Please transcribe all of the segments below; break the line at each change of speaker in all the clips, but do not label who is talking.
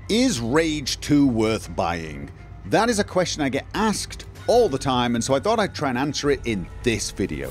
Is Rage 2 worth buying? That is a question I get asked all the time, and so I thought I'd try and answer it in this video.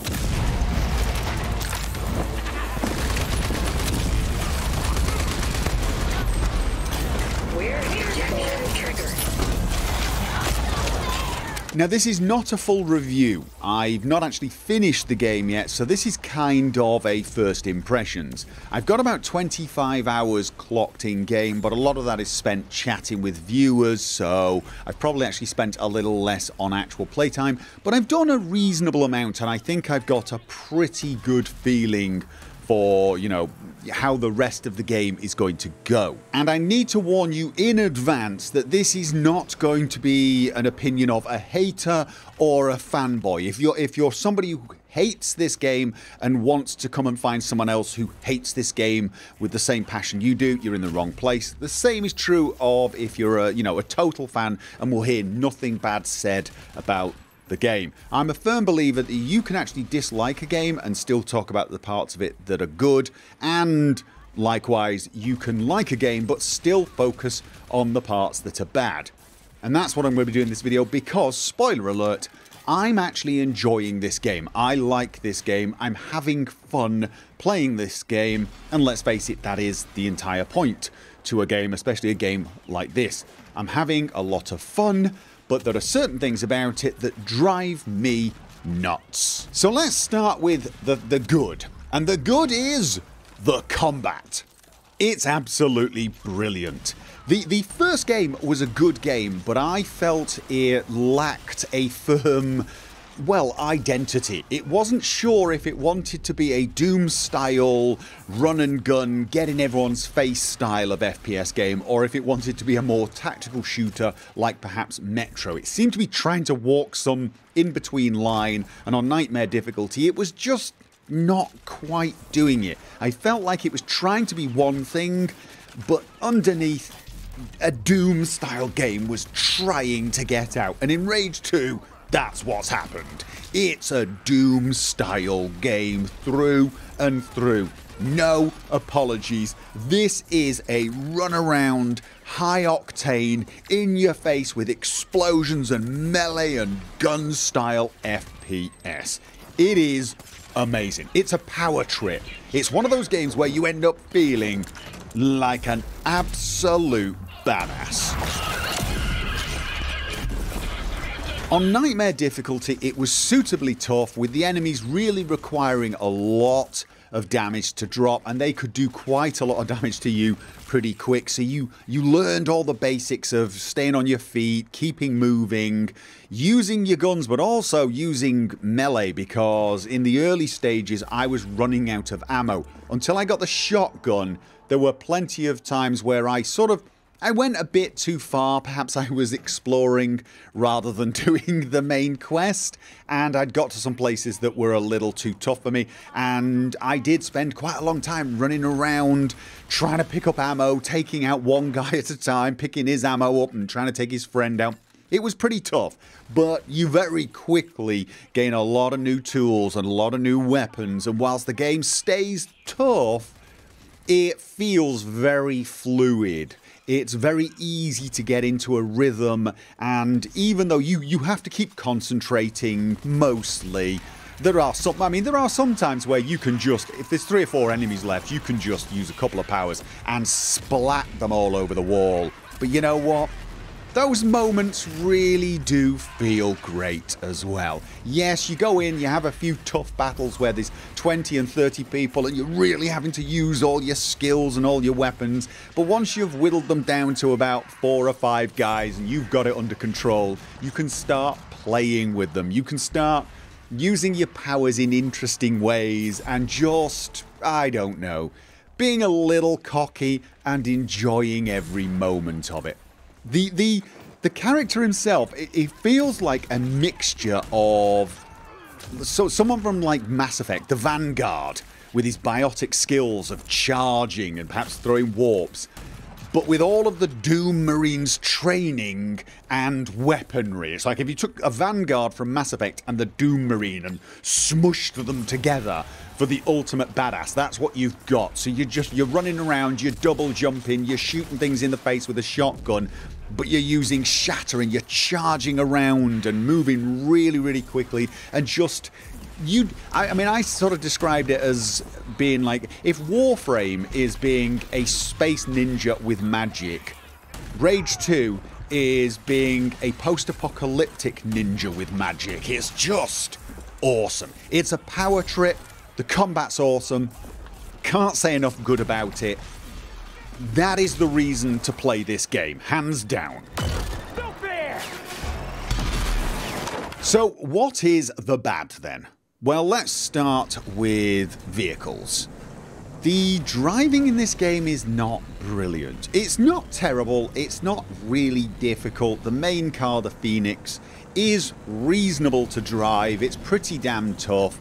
Now this is not a full review. I've not actually finished the game yet, so this is kind of a first impressions. I've got about 25 hours clocked in game, but a lot of that is spent chatting with viewers, so I've probably actually spent a little less on actual playtime, but I've done a reasonable amount and I think I've got a pretty good feeling for, you know, how the rest of the game is going to go. And I need to warn you in advance that this is not going to be an opinion of a hater or a fanboy. If you're somebody who hates this game and wants to come and find someone else who hates this game with the same passion you do, you're in the wrong place. The same is true of if you're a total fan and will hear nothing bad said about the game. I'm a firm believer that you can actually dislike a game and still talk about the parts of it that are good, and likewise you can like a game but still focus on the parts that are bad. And that's what I'm going to be doing in this video because, spoiler alert, I'm actually enjoying this game. I like this game. I'm having fun playing this game, and let's face it, that is the entire point to a game, especially a game like this. I'm having a lot of fun, but there are certain things about it that drive me nuts. So let's start with the good. And the good is the combat. It's absolutely brilliant. The first game was a good game, but I felt it lacked a firm, well, identity. It wasn't sure if it wanted to be a Doom style run and gun, get in everyone's face style of FPS game, or if it wanted to be a more tactical shooter like perhaps Metro. It seemed to be trying to walk some in-between line, and on Nightmare difficulty it was just not quite doing it. I felt like it was trying to be one thing, but underneath, a Doom style game was trying to get out. And in Rage 2, that's what's happened. It's a Doom style game through and through. No apologies. This is a run around, high octane, in your face with explosions and melee and gun style FPS. It is amazing. It's a power trip. It's one of those games where you end up feeling like an absolute badass. On Nightmare difficulty, it was suitably tough, with the enemies really requiring a lot of damage to drop, and they could do quite a lot of damage to you pretty quick. So you learned all the basics of staying on your feet, keeping moving, using your guns, but also using melee, because in the early stages I was running out of ammo. Until I got the shotgun, there were plenty of times where I went a bit too far. Perhaps I was exploring rather than doing the main quest, and I'd got to some places that were a little too tough for me, and I did spend quite a long time running around trying to pick up ammo, taking out one guy at a time, picking his ammo up and trying to take his friend out. It was pretty tough, but you very quickly gain a lot of new tools and a lot of new weapons, and whilst the game stays tough, it feels very fluid. It's very easy to get into a rhythm, and even though you have to keep concentrating mostly, there are some times where you can just, if there's 3 or 4 enemies left, you can just use a couple of powers and splat them all over the wall. But you know what? Those moments really do feel great as well. Yes, you go in, you have a few tough battles where there's 20 and 30 people and you're really having to use all your skills and all your weapons, but once you've whittled them down to about 4 or 5 guys and you've got it under control, you can start playing with them. You can start using your powers in interesting ways and just, I don't know, being a little cocky and enjoying every moment of it. The character himself, it feels like a mixture of someone from like Mass Effect, the Vanguard, with his biotic skills of charging and perhaps throwing warps, but with all of the Doom Marines training and weaponry. It's like if you took a Vanguard from Mass Effect and the Doom Marine and smushed them together for the ultimate badass. That's what you've got. So you're running around, you're double jumping, you're shooting things in the face with a shotgun, but you're using shatter and you're charging around and moving really, really quickly and just... I mean, I sort of described it as being like, if Warframe is being a space ninja with magic, Rage 2 is being a post-apocalyptic ninja with magic. It's just awesome. It's a power trip. The combat's awesome. Can't say enough good about it. That is the reason to play this game, hands down.
No fair!
So, what is the bad then? Well, let's start with vehicles. The driving in this game is not brilliant. It's not terrible, it's not really difficult. The main car, the Phoenix, is reasonable to drive. It's pretty damn tough,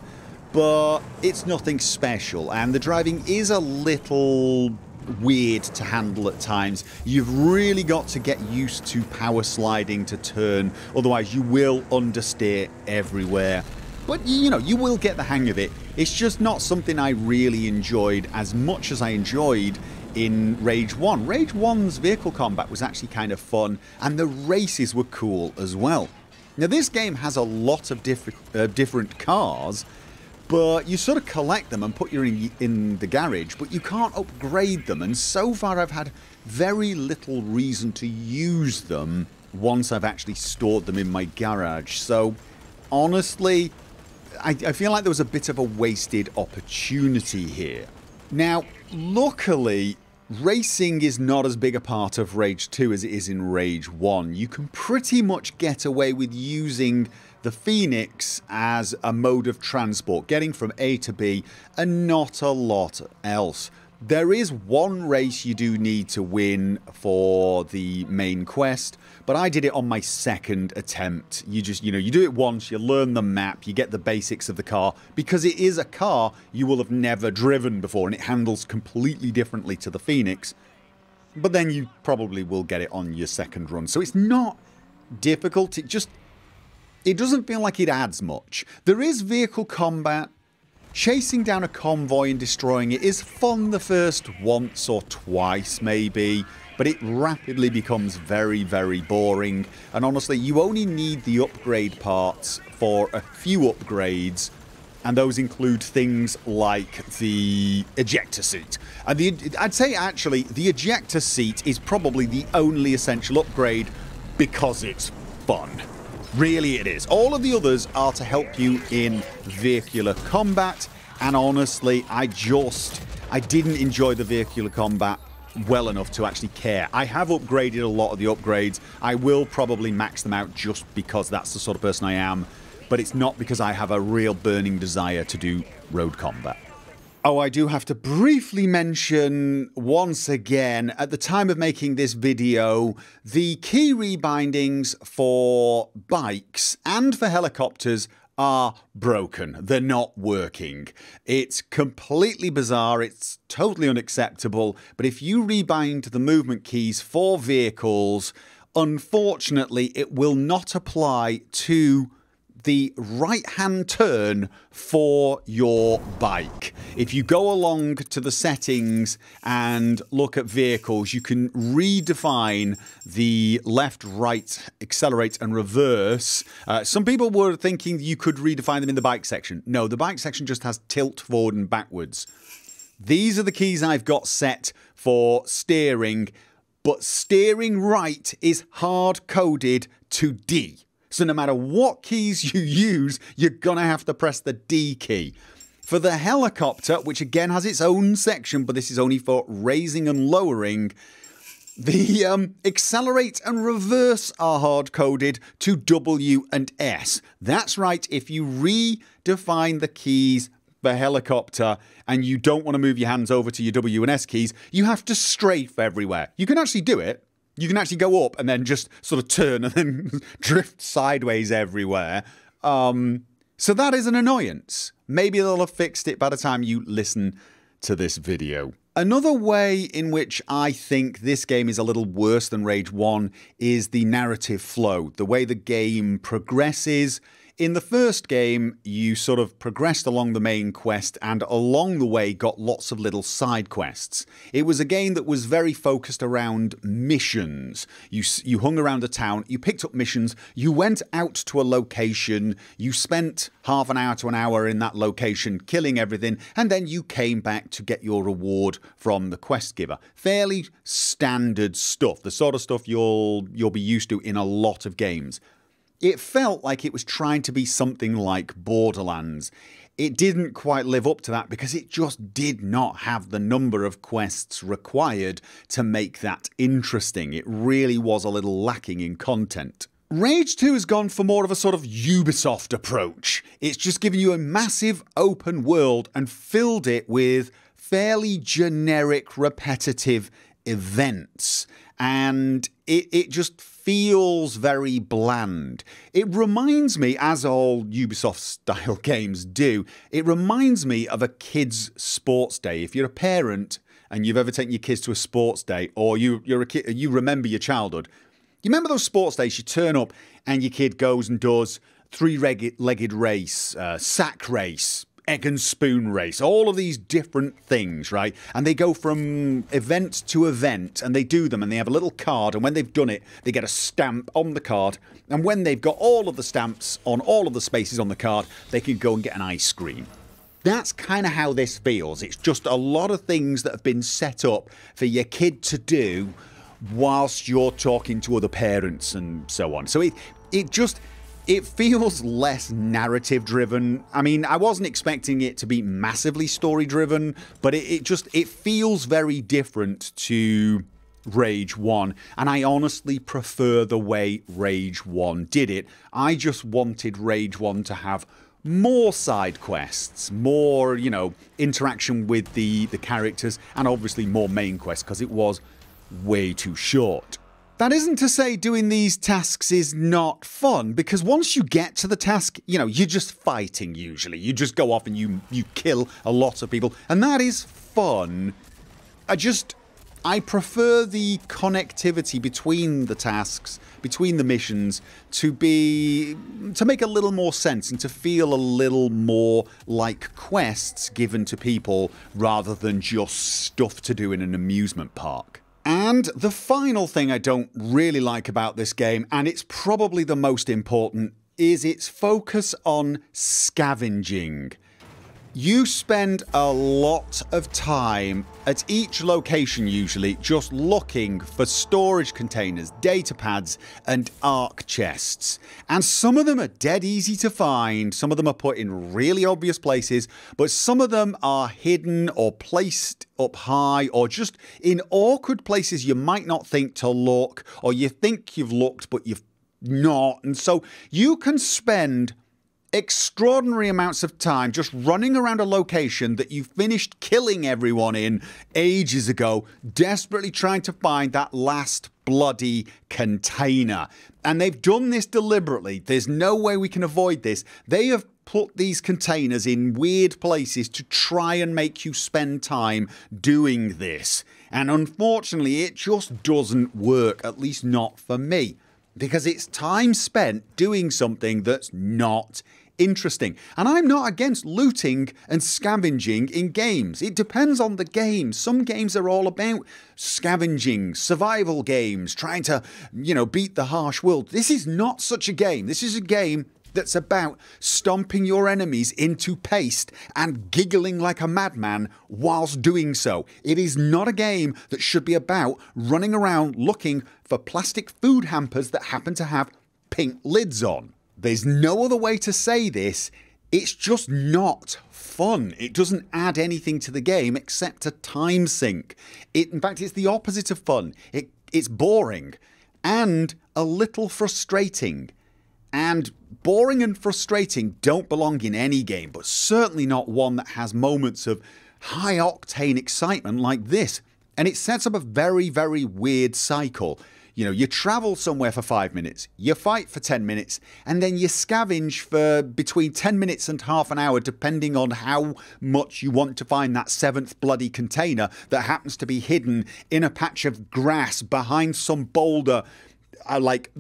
but it's nothing special. And the driving is a little weird to handle at times. You've really got to get used to power sliding to turn, otherwise you will understeer everywhere. But, you know, you will get the hang of it. It's just not something I really enjoyed as much as I enjoyed in Rage 1. Rage 1's vehicle combat was actually kind of fun, and the races were cool as well. Now, this game has a lot of different cars, but you sort of collect them and put you in the garage, but you can't upgrade them. And so far, I've had very little reason to use them once I've actually stored them in my garage. So, honestly, I feel like there was a bit of a wasted opportunity here. Now, luckily, racing is not as big a part of Rage 2 as it is in Rage 1. You can pretty much get away with using the Phoenix as a mode of transport, getting from A to B, and not a lot else. There is one race you do need to win for the main quest, but I did it on my second attempt. You just, you do it once, you learn the map, you get the basics of the car, because it is a car you will have never driven before, and it handles completely differently to the Phoenix. But then you probably will get it on your second run. So it's not difficult, it doesn't feel like it adds much. There is vehicle combat. Chasing down a convoy and destroying it is fun the first once or twice maybe, but it rapidly becomes very, very boring. And honestly, you only need the upgrade parts for a few upgrades, and those include things like the ejector seat. And I'd say actually the ejector seat is probably the only essential upgrade because it's fun. Really it is. All of the others are to help you in vehicular combat, and honestly, I didn't enjoy the vehicular combat well enough to actually care. I have upgraded a lot of the upgrades. I will probably max them out just because that's the sort of person I am, but it's not because I have a real burning desire to do road combat. Oh, I do have to briefly mention once again, at the time of making this video, the key bindings for bikes and for helicopters are broken. They're not working. It's completely bizarre. It's totally unacceptable. But if you rebind the movement keys for vehicles, unfortunately, it will not apply to the right-hand turn for your bike. If you go along to the settings and look at vehicles, you can redefine the left, right, accelerate and reverse. Some people were thinking you could redefine them in the bike section. No, the bike section just has tilt forward and backwards. These are the keys I've got set for steering, but steering right is hard-coded to D. So no matter what keys you use, you're gonna have to press the D key. For the helicopter, which again has its own section, but this is only for raising and lowering, the accelerate and reverse are hard-coded to W and S. That's right, if you redefine the keys for helicopter and you don't want to move your hands over to your W and S keys, you have to strafe everywhere. You can actually do it. You can actually go up and then just sort of turn and then drift sideways everywhere. So that is an annoyance. Maybe they'll have fixed it by the time you listen to this video. Another way in which I think this game is a little worse than Rage 1 is the narrative flow, the way the game progresses. In the first game, you sort of progressed along the main quest and along the way got lots of little side quests. It was a game that was very focused around missions. You hung around a town, you picked up missions, you went out to a location, you spent half an hour to an hour in that location killing everything, and then you came back to get your reward from the quest giver. Fairly standard stuff, the sort of stuff you'll be used to in a lot of games. It felt like it was trying to be something like Borderlands. It didn't quite live up to that because it just did not have the number of quests required to make that interesting. It really was a little lacking in content. Rage 2 has gone for more of a sort of Ubisoft approach. It's just given you a massive open world and filled it with fairly generic, repetitive events. And it just feels very bland. It reminds me, as all Ubisoft-style games do, it reminds me of a kid's sports day. If you're a parent and you've ever taken your kids to a sports day, or you're a kid, you remember your childhood, you remember those sports days you turn up and your kid goes and does three-legged race, sack race, egg and spoon race, all of these different things, right? And they go from event to event and they do them and they have a little card, and when they've done it, they get a stamp on the card, and when they've got all of the stamps on all of the spaces on the card, they can go and get an ice cream. That's kind of how this feels. It's just a lot of things that have been set up for your kid to do whilst you're talking to other parents and so on. So it feels less narrative driven. I mean, I wasn't expecting it to be massively story driven, but it feels very different to Rage 1, and I honestly prefer the way Rage 1 did it. I just wanted Rage 1 to have more side quests, more, interaction with the characters, and obviously more main quests, because it was way too short. That isn't to say doing these tasks is not fun, because once you get to the task, you're just fighting usually. You just go off and you kill a lot of people, and that is fun. I prefer the connectivity between the tasks, between the missions, to make a little more sense and to feel a little more like quests given to people rather than just stuff to do in an amusement park. And the final thing I don't really like about this game, and it's probably the most important, is its focus on scavenging. You spend a lot of time at each location usually just looking for storage containers, data pads and arc chests. And some of them are dead easy to find, some of them are put in really obvious places, but some of them are hidden or placed up high or just in awkward places you might not think to look, or you think you've looked but you've not. And so you can spend extraordinary amounts of time just running around a location that you finished killing everyone in ages ago, desperately trying to find that last bloody container. And they've done this deliberately. There's no way we can avoid this. They have put these containers in weird places to try and make you spend time doing this. And unfortunately, it just doesn't work, at least not for me, because it's time spent doing something that's not interesting. And I'm not against looting and scavenging in games. It depends on the game. Some games are all about scavenging, survival games, trying to, beat the harsh world. This is not such a game. This is a game that's about stomping your enemies into paste and giggling like a madman whilst doing so. It is not a game that should be about running around looking for plastic food hampers that happen to have pink lids on. There's no other way to say this. It's just not fun. It doesn't add anything to the game except a time sink. In fact, it's the opposite of fun. It's boring and a little frustrating. And boring and frustrating don't belong in any game, but certainly not one that has moments of high-octane excitement like this. And it sets up a very, very weird cycle. You know, you travel somewhere for 5 minutes, you fight for 10 minutes, and then you scavenge for between 10 minutes and half an hour, depending on how much you want to find that 7th bloody container that happens to be hidden in a patch of grass behind some boulder, like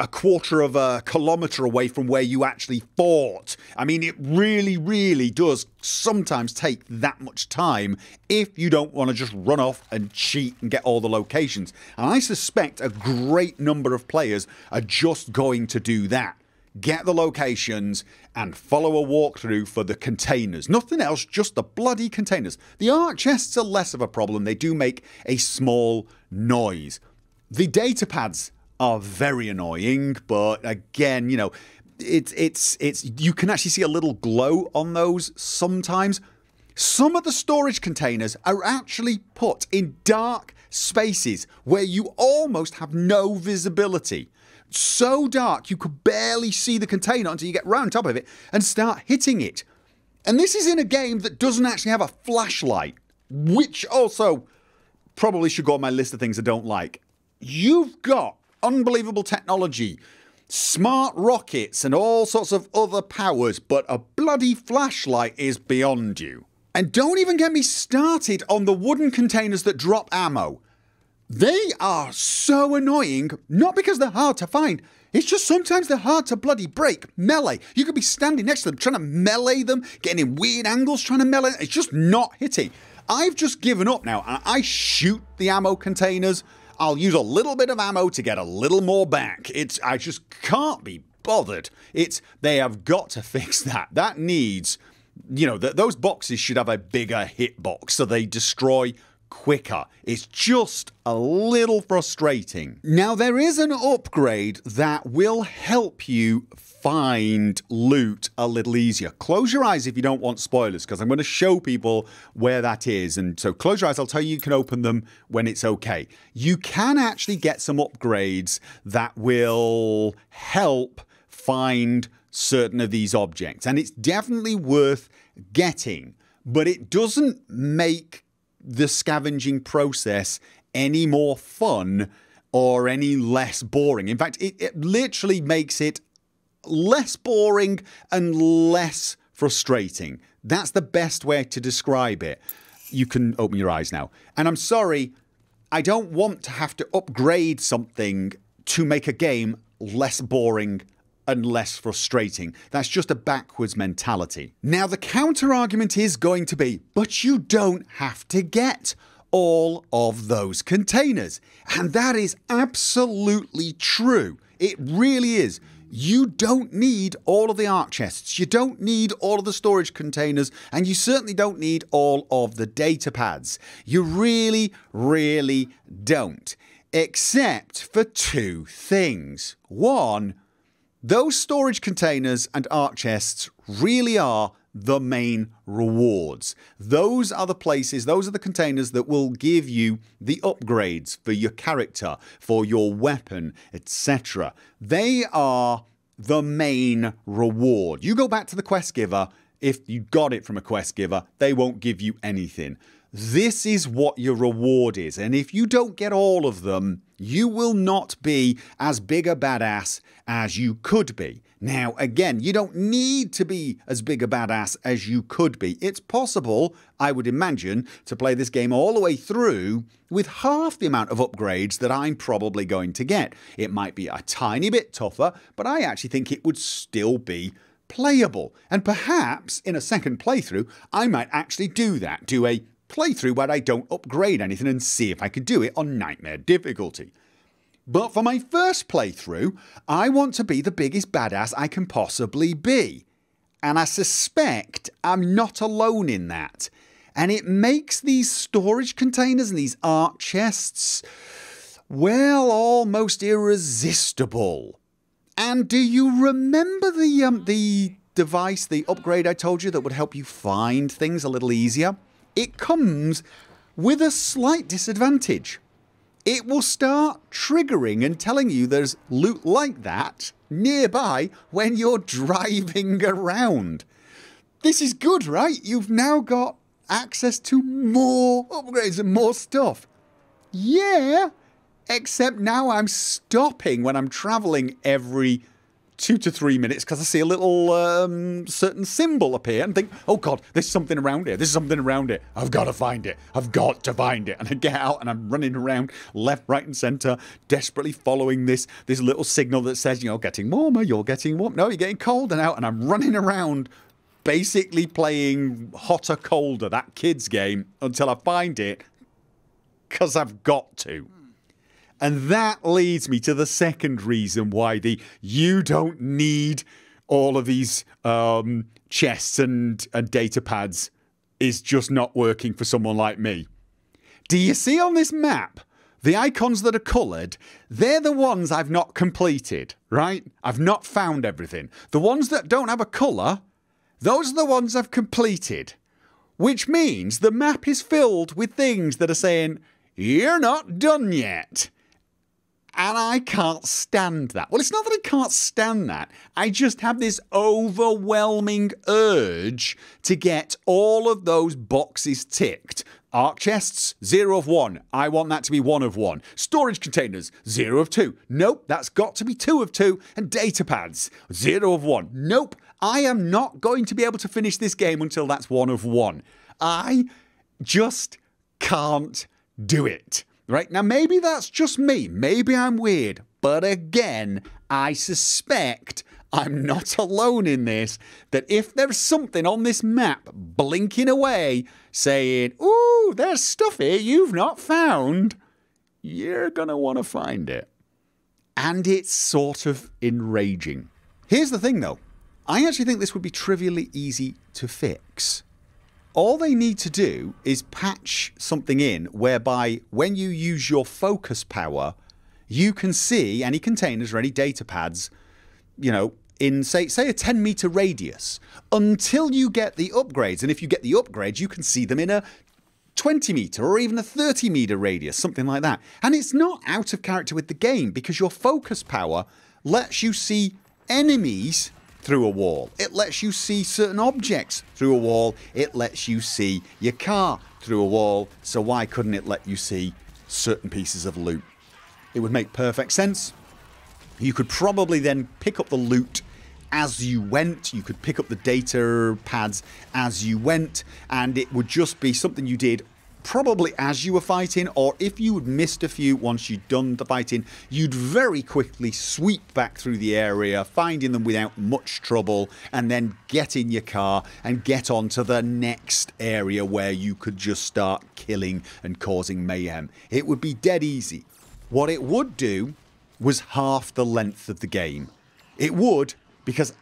a quarter of a kilometre away from where you actually fought. I mean, it really, really does sometimes take that much time if you don't want to just run off and cheat and get all the locations. And I suspect a great number of players are just going to do that. Get the locations and follow a walkthrough for the containers. Nothing else, just the bloody containers. The arc chests are less of a problem. They do make a small noise. The data pads are very annoying, but again, you know, it's you can actually see a little glow on those sometimes. Some of the storage containers are actually put in dark spaces where you almost have no visibility. So dark you could barely see the container until you get round top of it and start hitting it. And this is in a game that doesn't actually have a flashlight, which also probably should go on my list of things I don't like. You've got unbelievable technology, smart rockets and all sorts of other powers, but a bloody flashlight is beyond you. And don't even get me started on the wooden containers that drop ammo. They are so annoying, not because they're hard to find, it's just sometimes they're hard to bloody break. Melee. You could be standing next to them trying to melee them, getting in weird angles trying to melee. It's just not hitting. I've just given up now and I shoot the ammo containers. I'll use a little bit of ammo to get a little more back. I just can't be bothered. They have got to fix that. That needs, you know, those boxes should have a bigger hitbox so they destroy quicker. It's just a little frustrating. Now, there is an upgrade that will help you find loot a little easier. Close your eyes if you don't want spoilers, because I'm going to show people where that is. And so close your eyes, I'll tell you can open them when it's okay. You can actually get some upgrades that will help find certain of these objects. And it's definitely worth getting, but it doesn't make the scavenging process any more fun or any less boring. In fact, it literally makes it less boring and less frustrating. That's the best way to describe it. You can open your eyes now. And I'm sorry, I don't want to have to upgrade something to make a game less boring and less frustrating. That's just a backwards mentality. Now, the counter argument is going to be, but you don't have to get all of those containers. And that is absolutely true. It really is. You don't need all of the arc chests, you don't need all of the storage containers, and you certainly don't need all of the data pads. You really, really don't. Except for two things. One, those storage containers and arc chests really are the main rewards. Those are the places, those are the containers that will give you the upgrades for your character, for your weapon, etc. They are the main reward. You go back to the quest giver, if you got it from a quest giver, they won't give you anything. This is what your reward is, and if you don't get all of them, you will not be as big a badass as you could be. Now, again, you don't need to be as big a badass as you could be. It's possible, I would imagine, to play this game all the way through with half the amount of upgrades that I'm probably going to get. It might be a tiny bit tougher, but I actually think it would still be playable. And perhaps in a second playthrough, I might actually do that. Do a playthrough where I don't upgrade anything and see if I could do it on Nightmare difficulty. But for my first playthrough, I want to be the biggest badass I can possibly be. And I suspect I'm not alone in that. And it makes these storage containers and these arc chests, well, almost irresistible. And do you remember the device, the upgrade I told you that would help you find things a little easier? It comes with a slight disadvantage. It will start triggering and telling you there's loot like that nearby when you're driving around. This is good, right? You've now got access to more upgrades and more stuff. Yeah, Except now I'm stopping when I'm travelling every 2 to 3 minutes because I see a little certain symbol appear and think, oh God, there's something around here. There's something around it. I've got to find it. I've got to find it. And I get out and I'm running around left, right and centre, desperately following this little signal that says, you're getting warmer, you're getting warm. No, you're getting colder now. And I'm running around basically playing hotter, colder, that kid's game until I find it because I've got to. And that leads me to the second reason why you don't need all of these chests and data pads is just not working for someone like me. Do you see on this map, the icons that are coloured, they're the ones I've not completed, right? I've not found everything. The ones that don't have a colour, those are the ones I've completed. Which means the map is filled with things that are saying, you're not done yet. And I can't stand that. Well, it's not that I can't stand that. I just have this overwhelming urge to get all of those boxes ticked. Arc chests, 0 of 1. I want that to be 1 of 1. Storage containers, 0 of 2. Nope, that's got to be 2 of 2. And data pads, 0 of 1. Nope, I am not going to be able to finish this game until that's 1 of 1. I just can't do it. Right, now maybe that's just me, maybe I'm weird, but again, I suspect I'm not alone in this, that if there's something on this map blinking away saying, ooh, there's stuff here you've not found, you're gonna want to find it. And it's sort of enraging. Here's the thing though, I actually think this would be trivially easy to fix. All they need to do is patch something in whereby when you use your focus power, you can see any containers or any data pads, you know, in say a 10 meter radius until you get the upgrades. And if you get the upgrades, you can see them in a 20 meter or even a 30 meter radius, something like that. And it's not out of character with the game because your focus power lets you see enemies through a wall. It lets you see certain objects through a wall. It lets you see your car through a wall. So why couldn't it let you see certain pieces of loot? It would make perfect sense. You could probably then pick up the loot as you went. You could pick up the data pads as you went, and it would just be something you did probably as you were fighting, or if you had missed a few once you'd done the fighting, you'd very quickly sweep back through the area, finding them without much trouble, and then get in your car and get on to the next area where you could just start killing and causing mayhem. It would be dead easy. What it would do was half the length of the game. It would, because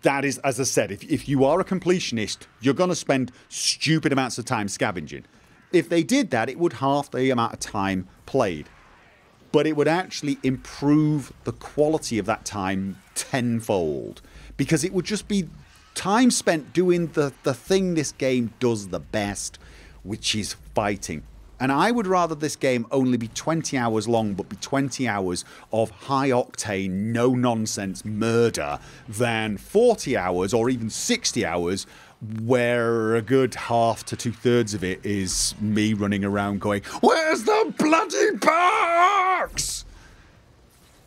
that is, as I said, if you are a completionist, you're going to spend stupid amounts of time scavenging. If they did that, it would half the amount of time played. But it would actually improve the quality of that time tenfold. Because it would just be time spent doing the thing this game does the best, which is fighting. And I would rather this game only be 20 hours long, but be 20 hours of high-octane, no-nonsense murder than 40 hours or even 60 hours where a good half to 2/3 of it is me running around going, where's the bloody box?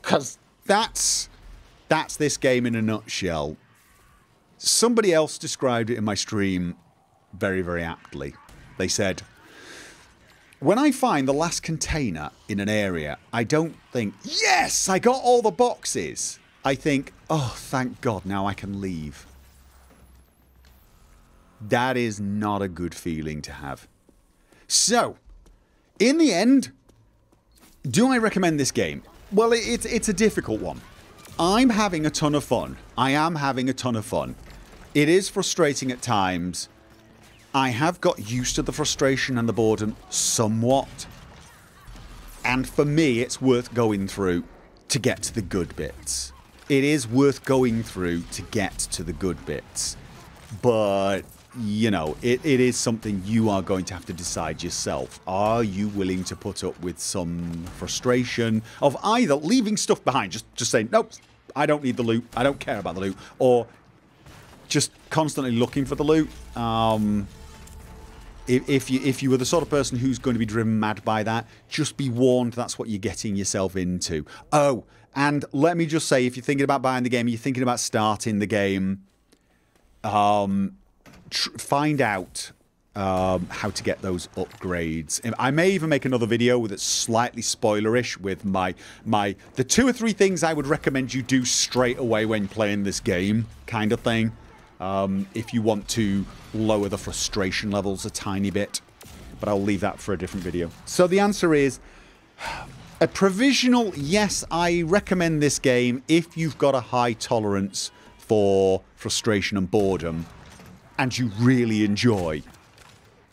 Because that's this game in a nutshell. Somebody else described it in my stream very, very aptly. They said, when I find the last container in an area, I don't think, yes, I got all the boxes. I think, oh, thank God, now I can leave. That is not a good feeling to have. So, in the end, do I recommend this game? Well, it's a difficult one. I'm having a ton of fun. I am having a ton of fun. It is frustrating at times. I have got used to the frustration and the boredom somewhat. And for me, it's worth going through to get to the good bits. It is worth going through to get to the good bits. But, you know, it is something you are going to have to decide yourself. Are you willing to put up with some frustration of either leaving stuff behind, just saying, nope, I don't need the loot, I don't care about the loot, or just constantly looking for the loot? if you were the sort of person who's going to be driven mad by that, just be warned that's what you're getting yourself into. Oh, and let me just say, if you're thinking about buying the game, you're thinking about starting the game, find out how to get those upgrades. I may even make another video that's slightly spoilerish with the 2 or 3 things I would recommend you do straight away when playing this game, kind of thing. If you want to lower the frustration levels a tiny bit. But I'll leave that for a different video. So the answer is a provisional yes. I recommend this game if you've got a high tolerance for frustration and boredom and you really enjoy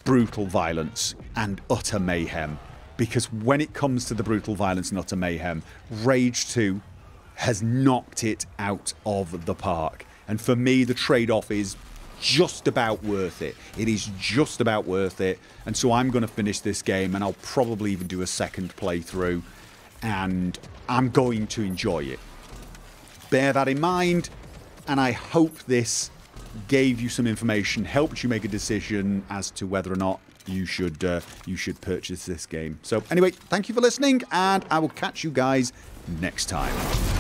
brutal violence and utter mayhem. Because when it comes to the brutal violence and utter mayhem, Rage 2 has knocked it out of the park. And for me, the trade-off is just about worth it. It is just about worth it. And so I'm going to finish this game, and I'll probably even do a second playthrough. And I'm going to enjoy it. Bear that in mind. And I hope this gave you some information, helped you make a decision as to whether or not you should purchase this game. So anyway, thank you for listening, and I will catch you guys next time.